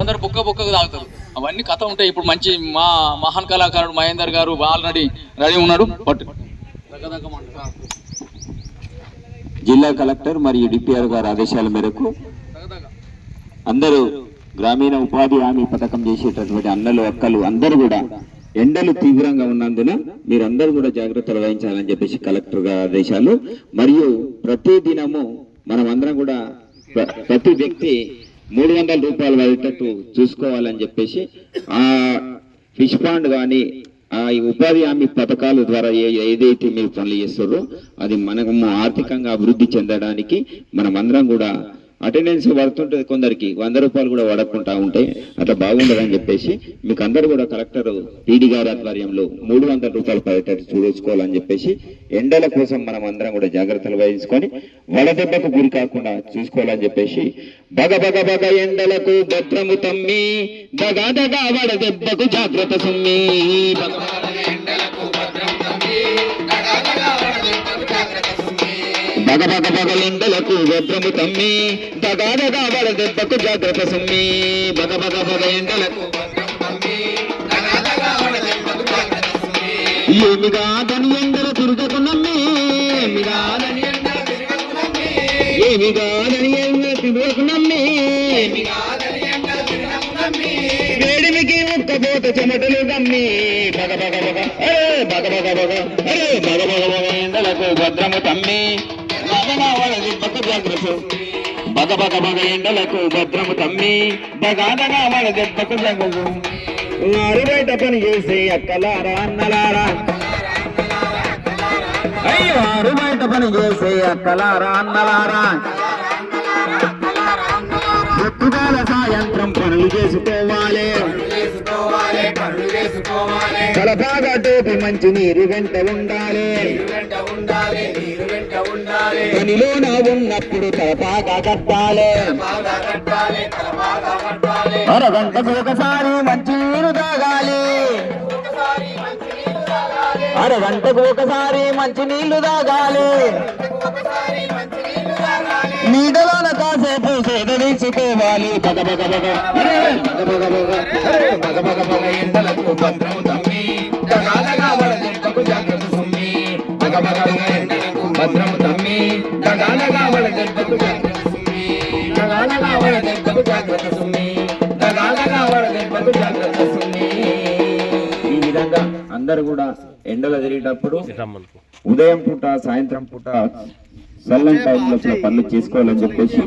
కొందరు బుక్కకు తాగుతారు. అవన్నీ కథ ఉంటాయి. ఇప్పుడు మంచి మా మహాన్ కళాకారుడు మహేందర్ గారు ఆల్రెడీ రెడీ ఉన్నాడు. బట్ జిల్లా కలెక్టర్ మరియు డిపిఆర్ గారి ఆదేశాల మేరకు అందరూ గ్రామీణ ఉపాధి హామీ పథకం చేసేటటువంటి అన్నలు అక్కలు అందరూ కూడా ఎండలు తీవ్రంగా ఉన్నందున మీరందరూ కూడా జాగ్రత్తలు వహించాలని చెప్పేసి కలెక్టర్ గారి ఆదేశాలు. మరియు ప్రతి దినము మనం అందరం కూడా ప్రతి వ్యక్తి 300 రూపాయలు పడేటట్టు చూసుకోవాలని చెప్పేసి ఆ ఫిష్ పాండ్ కానీ ఆ ఉపాధి హామీ పథకాల ద్వారా ఏదైతే మీరు పనులు చేస్తారో అది మనము ఆర్థికంగా అభివృద్ధి చెందడానికి మనం అందరం కూడా అటెండెన్స్ పడుతుంటుంది. కొందరికి 100 రూపాయలు కూడా పడకుండా ఉంటాయి. అట్లా బాగుండదని చెప్పేసి మీకు అందరూ కూడా కలెక్టర్ పీడి గారి ఆధ్వర్యంలో 300 రూపాయలు పడేటట్టు చూసుకోవాలని చెప్పేసి ఎండల కోసం మనం అందరం కూడా జాగ్రత్తలు వహించుకొని వడదెబ్బకు గురి కాకుండా చూసుకోవాలని చెప్పేసి బగ బగ బగ ఎండలకు భద్రము తమ్మి దగా దగా వడదెబ్బకు జాగ్రత్త సుమ్మి బగ బగ బగ ఎండలకు భద్రము తమ్మి దగా దగా వడదెబ్బకు జాగ్రత్త సుమ్మి బగ బగ బగ ఎండలకు ఏమిగా దని ఎండల తిరగకు నమ్మి ఏమిగా దని ఎండల తిరగకు నమ్మి వేడిమికి ఉక్కబోత చెమటలు గమ్మి బగ బగ బగ బగ బగ బగ బగ బగ బగ ఎండలకు భద్రము తమ్మి వడదెబ్బకు జాగ్రత్త బగ బగ బగ ఎండలకు భద్రము తమ్మి బగాదగా వడదెబ్బకు జాగ్రత్త. ఆరు బయట పని చేసే అక్కలారా అన్నలారా అయ్యో ఆరు బయట పని చేసే అక్కలారా అన్నలారా పొద్దుగాల సాయంత్రం పనులు చేసుకోవాలి. తలపాగా టోపి మంచి నీరు వెంట ఉండాలి. పనిలోన ఉన్నప్పుడు తలపాగా కట్టాలి. అరగంటకు ఒకసారి మంచి నీరు తాగాలి. అరగంటకు ఒకసారి మంచి నీళ్లు తాగాలి. నీడలోన కాసేపు సేద తీసుకోవాలి. బగ బగ బగ బగ బగ బగ బగ బగ ఎండలకు భద్రము తమ్మి దగాదగా వడదెబ్బకు జాగ్రత్త సుమ్మి బగ బగ బగ ఎండలకు భద్రము తమ్మి దగాదగా వడదెబ్బకు జాగ్రత్త సుమ్మి దగాదగా వడదెబ్బకు జాగ్రత్త సుమ్మి దగాదగా వడదెబ్బకు జాగ్రత్త సుమ్మి. ఈ విధంగా అందరూ కూడా ఎండలో తిరిగేటప్పుడు ఉదయం పూట సాయంత్రం పూట సల్లన్ టైంలో పనులు చేసుకోవాలని చెప్పేసి